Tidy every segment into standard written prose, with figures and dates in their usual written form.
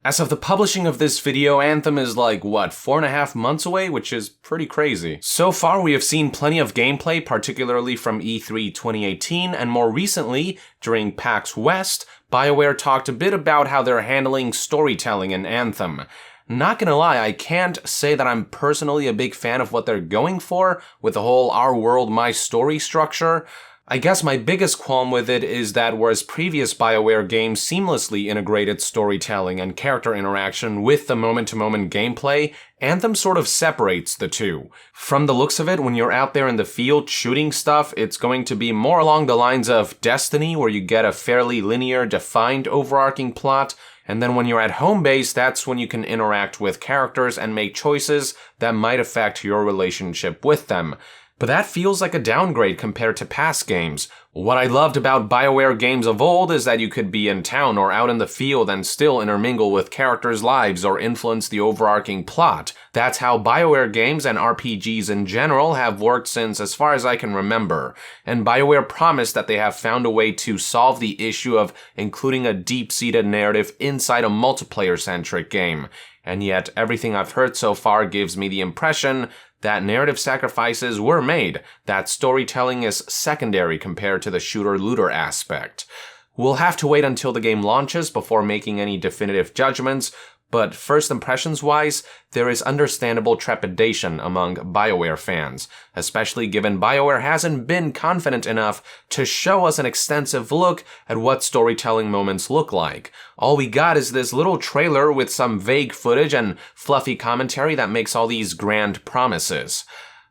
As of the publishing of this video, Anthem is like, what, 4.5 months away, which is pretty crazy. So far, we have seen plenty of gameplay, particularly from E3 2018, and more recently, during PAX West, Bioware talked a bit about how they're handling storytelling in Anthem. Not gonna lie, I can't say that I'm personally a big fan of what they're going for with the whole our world, my story structure. I guess my biggest qualm with it is that whereas previous Bioware games seamlessly integrated storytelling and character interaction with the moment-to-moment gameplay, Anthem sort of separates the two. From the looks of it, when you're out there in the field shooting stuff, it's going to be more along the lines of Destiny, where you get a fairly linear, defined overarching plot, and then when you're at home base, that's when you can interact with characters and make choices that might affect your relationship with them. But that feels like a downgrade compared to past games. What I loved about Bioware games of old is that you could be in town or out in the field and still intermingle with characters' lives or influence the overarching plot. That's how Bioware games and RPGs in general have worked since as far as I can remember. And Bioware promised that they have found a way to solve the issue of including a deep-seated narrative inside a multiplayer-centric game. And yet, everything I've heard so far gives me the impression that narrative sacrifices were made, that storytelling is secondary compared to the shooter-looter aspect. We'll have to wait until the game launches before making any definitive judgments, but first impressions-wise, there is understandable trepidation among Bioware fans, especially given Bioware hasn't been confident enough to show us an extensive look at what storytelling moments look like. All we got is this little trailer with some vague footage and fluffy commentary that makes all these grand promises.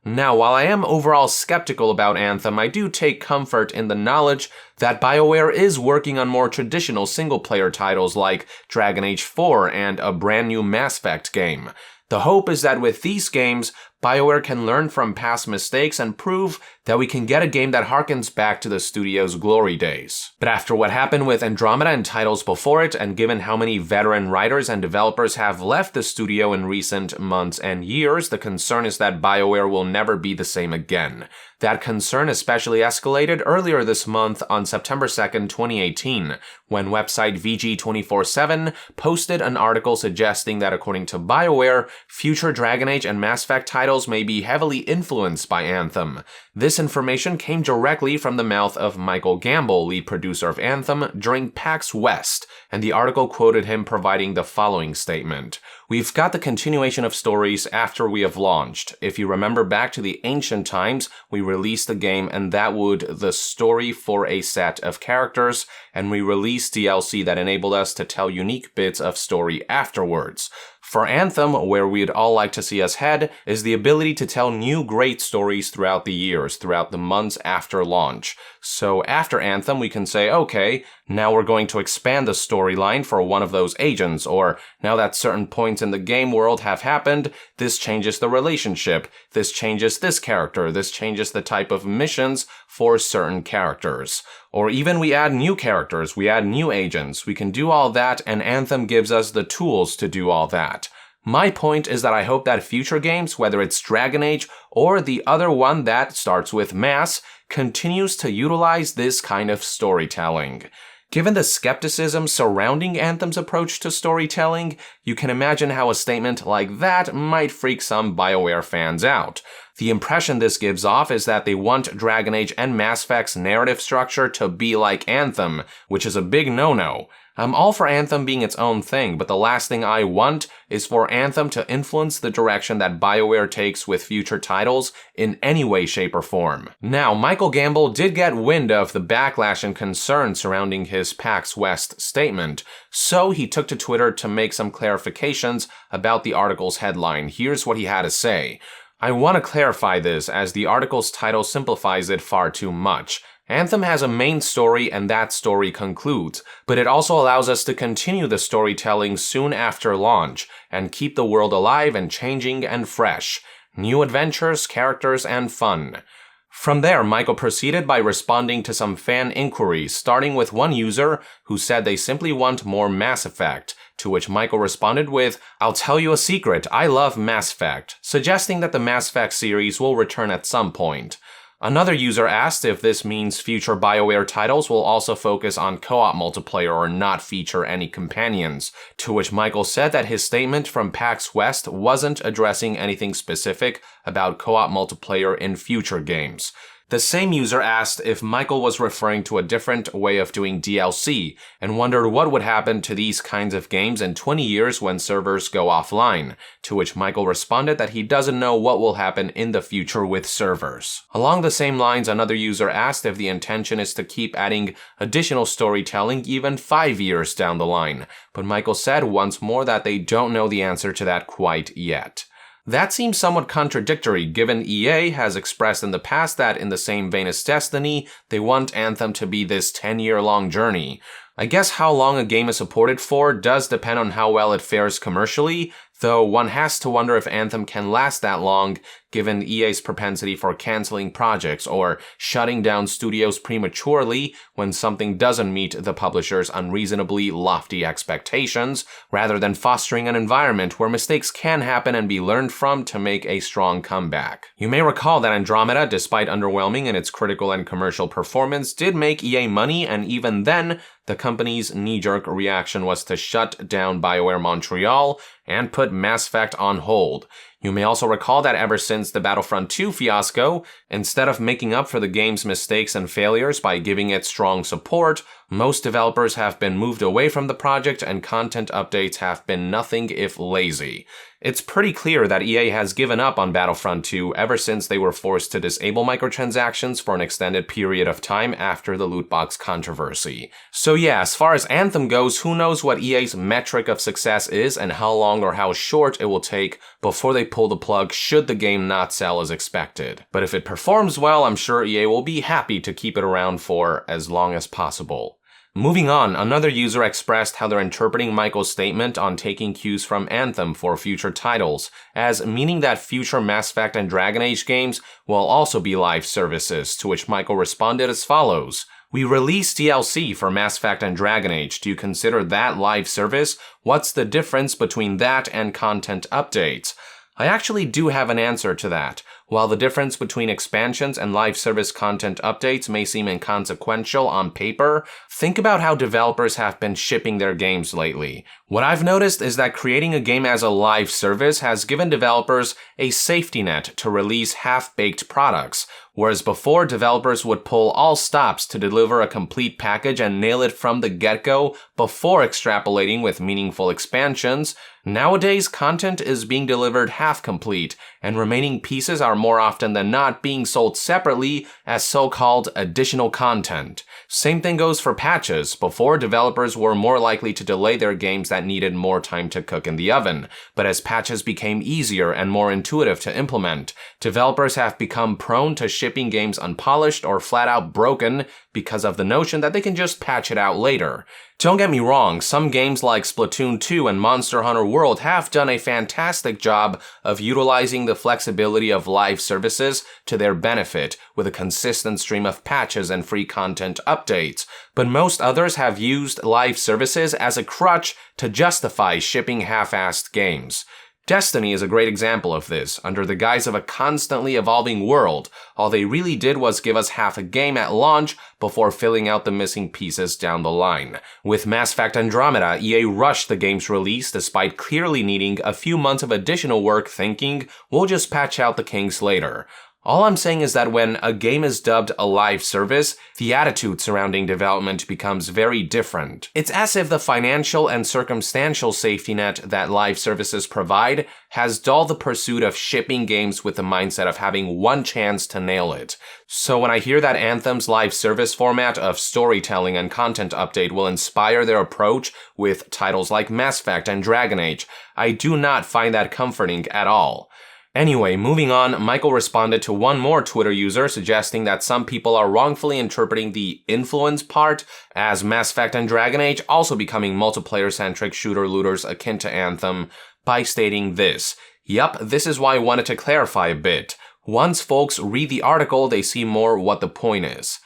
Now, while I am overall skeptical about Anthem, I do take comfort in the knowledge that Bioware is working on more traditional single-player titles like Dragon Age 4 and a brand new Mass Effect game. The hope is that with these games, Bioware can learn from past mistakes and prove that we can get a game that harkens back to the studio's glory days. But after what happened with Andromeda and titles before it, and given how many veteran writers and developers have left the studio in recent months and years, the concern is that Bioware will never be the same again. That concern especially escalated earlier this month on September 2nd, 2018, when website VG247 posted an article suggesting that according to Bioware, future Dragon Age and Mass Effect titles may be heavily influenced by Anthem. This information came directly from the mouth of Michael Gamble, lead producer of Anthem, during PAX West, and the article quoted him providing the following statement. "We've got the continuation of stories after we have launched. If you remember back to the ancient times, we released the game and that would the story for a set of characters, and we released DLC that enabled us to tell unique bits of story afterwards. For Anthem, where we'd all like to see us head, is the ability to tell new great stories throughout the years, throughout the months after launch. So after Anthem, we can say, okay, now we're going to expand the storyline for one of those agents, or now that certain points in the game world have happened, this changes the relationship, this changes this character, this changes the type of missions for certain characters. Or even we add new characters, we add new agents, we can do all that, and Anthem gives us the tools to do all that. My point is that I hope that future games, whether it's Dragon Age or the other one that starts with Mass, continues to utilize this kind of storytelling. Given the skepticism surrounding Anthem's approach to storytelling, you can imagine how a statement like that might freak some Bioware fans out. The impression this gives off is that they want Dragon Age and Mass Effect's narrative structure to be like Anthem, which is a big no-no. I'm all for Anthem being its own thing, but the last thing I want is for Anthem to influence the direction that Bioware takes with future titles in any way, shape, or form. Now, Michael Gamble did get wind of the backlash and concern surrounding his PAX West statement, so he took to Twitter to make some clarifications about the article's headline. Here's what he had to say. "I want to clarify this, as the article's title simplifies it far too much. Anthem has a main story and that story concludes, but it also allows us to continue the storytelling soon after launch and keep the world alive and changing and fresh. New adventures, characters, and fun." From there, Michael proceeded by responding to some fan inquiries, starting with one user who said they simply want more Mass Effect, to which Michael responded with, "I'll tell you a secret, I love Mass Effect," suggesting that the Mass Effect series will return at some point. Another user asked if this means future Bioware titles will also focus on co-op multiplayer or not feature any companions, to which Michael said that his statement from PAX West wasn't addressing anything specific about co-op multiplayer in future games. The same user asked if Michael was referring to a different way of doing DLC, and wondered what would happen to these kinds of games in 20 years when servers go offline, to which Michael responded that he doesn't know what will happen in the future with servers. Along the same lines, another user asked if the intention is to keep adding additional storytelling even 5 years down the line, but Michael said once more that they don't know the answer to that quite yet. That seems somewhat contradictory, given EA has expressed in the past that in the same vein as Destiny, they want Anthem to be this 10-year-long journey. I guess how long a game is supported for does depend on how well it fares commercially, though one has to wonder if Anthem can last that long, given EA's propensity for canceling projects or shutting down studios prematurely when something doesn't meet the publisher's unreasonably lofty expectations, rather than fostering an environment where mistakes can happen and be learned from to make a strong comeback. You may recall that Andromeda, despite underwhelming in its critical and commercial performance, did make EA money, and even then, the company's knee-jerk reaction was to shut down Bioware Montreal and put Mass Effect on hold. You may also recall that ever since the Battlefront 2 fiasco, instead of making up for the game's mistakes and failures by giving it strong support, most developers have been moved away from the project and content updates have been nothing if lazy. It's pretty clear that EA has given up on Battlefront 2 ever since they were forced to disable microtransactions for an extended period of time after the loot box controversy. So yeah, as far as Anthem goes, who knows what EA's metric of success is and how long or how short it will take before they pull the plug should the game not sell as expected. But if it performs well, I'm sure EA will be happy to keep it around for as long as possible. Moving on, another user expressed how they're interpreting Michael's statement on taking cues from Anthem for future titles, as meaning that future Mass Effect and Dragon Age games will also be live services, to which Michael responded as follows. We released DLC for Mass Effect and Dragon Age. Do you consider that live service? What's the difference between that and content updates? I actually do have an answer to that. While the difference between expansions and live service content updates may seem inconsequential on paper, think about how developers have been shipping their games lately. What I've noticed is that creating a game as a live service has given developers a safety net to release half-baked products, whereas before developers would pull all stops to deliver a complete package and nail it from the get-go before extrapolating with meaningful expansions. Nowadays, content is being delivered half-complete, and remaining pieces are more often than not being sold separately as so-called additional content. Same thing goes for patches. Before, developers were more likely to delay their games that needed more time to cook in the oven, but as patches became easier and more intuitive to implement, developers have become prone to shipping games unpolished or flat-out broken because of the notion that they can just patch it out later. Don't get me wrong, some games like Splatoon 2 and Monster Hunter World have done a fantastic job of utilizing the flexibility of live services to their benefit with a consistent stream of patches and free content updates, but most others have used live services as a crutch to justify shipping half-assed games. Destiny is a great example of this. Under the guise of a constantly evolving world, all they really did was give us half a game at launch before filling out the missing pieces down the line. With Mass Effect Andromeda, EA rushed the game's release despite clearly needing a few months of additional work, thinking, we'll just patch out the kinks later. All I'm saying is that when a game is dubbed a live service, the attitude surrounding development becomes very different. It's as if the financial and circumstantial safety net that live services provide has dulled the pursuit of shipping games with the mindset of having one chance to nail it. So when I hear that Anthem's live service format of storytelling and content update will inspire their approach with titles like Mass Effect and Dragon Age, I do not find that comforting at all. Anyway, moving on, Michael responded to one more Twitter user suggesting that some people are wrongfully interpreting the influence part as Mass Effect and Dragon Age also becoming multiplayer-centric shooter-looters akin to Anthem by stating this. Yup, this is why I wanted to clarify a bit. Once folks read the article, they see more what the point is.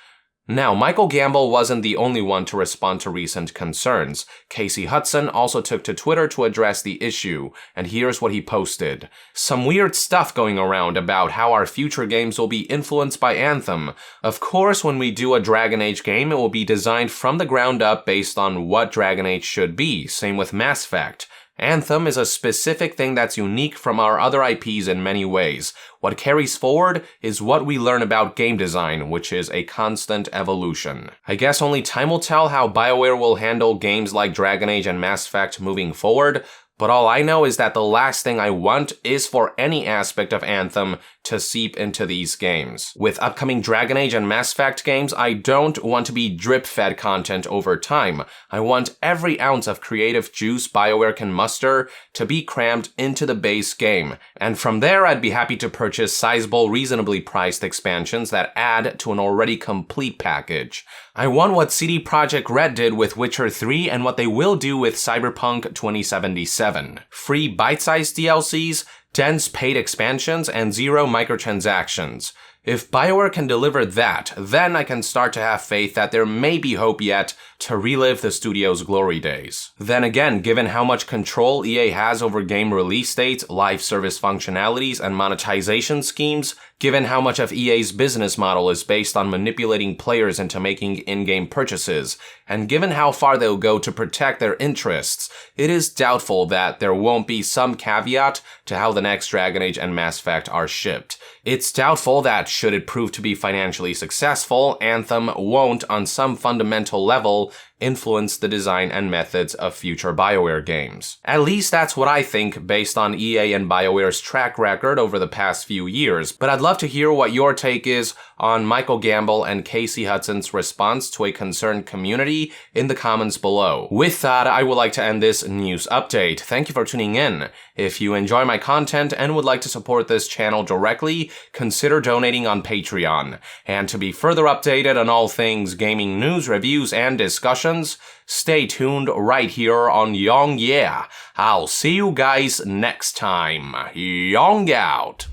Now, Michael Gambel wasn't the only one to respond to recent concerns. Casey Hudson also took to Twitter to address the issue, and here's what he posted. Some weird stuff going around about how our future games will be influenced by Anthem. Of course, when we do a Dragon Age game, it will be designed from the ground up based on what Dragon Age should be, same with Mass Effect. Anthem is a specific thing that's unique from our other IPs in many ways. What carries forward is what we learn about game design, which is a constant evolution. I guess only time will tell how Bioware will handle games like Dragon Age and Mass Effect moving forward, but all I know is that the last thing I want is for any aspect of Anthem to seep into these games. With upcoming Dragon Age and Mass Effect games, I don't want to be drip-fed content over time. I want every ounce of creative juice Bioware can muster to be crammed into the base game, and from there I'd be happy to purchase sizable, reasonably priced expansions that add to an already complete package. I want what CD Projekt Red did with Witcher 3 and what they will do with Cyberpunk 2077. Free bite-sized DLCs, dense paid expansions, and zero microtransactions. If Bioware can deliver that, then I can start to have faith that there may be hope yet to relive the studio's glory days. Then again, given how much control EA has over game release dates, live service functionalities, and monetization schemes, given how much of EA's business model is based on manipulating players into making in-game purchases, and given how far they'll go to protect their interests, it is doubtful that there won't be some caveat to how the next Dragon Age and Mass Effect are shipped. It's doubtful that, should it prove to be financially successful, Anthem won't, on some fundamental level, influence the design and methods of future Bioware games. At least that's what I think based on EA and Bioware's track record over the past few years, but I'd love to hear what your take is on Michael Gambel and Casey Hudson's response to a concerned community in the comments below. With that, I would like to end this news update. Thank you for tuning in. If you enjoy my content and would like to support this channel directly, consider donating on Patreon. And to be further updated on all things gaming news, reviews, and discussions, stay tuned right here on Yong Yeah. I'll see you guys next time. Yong out.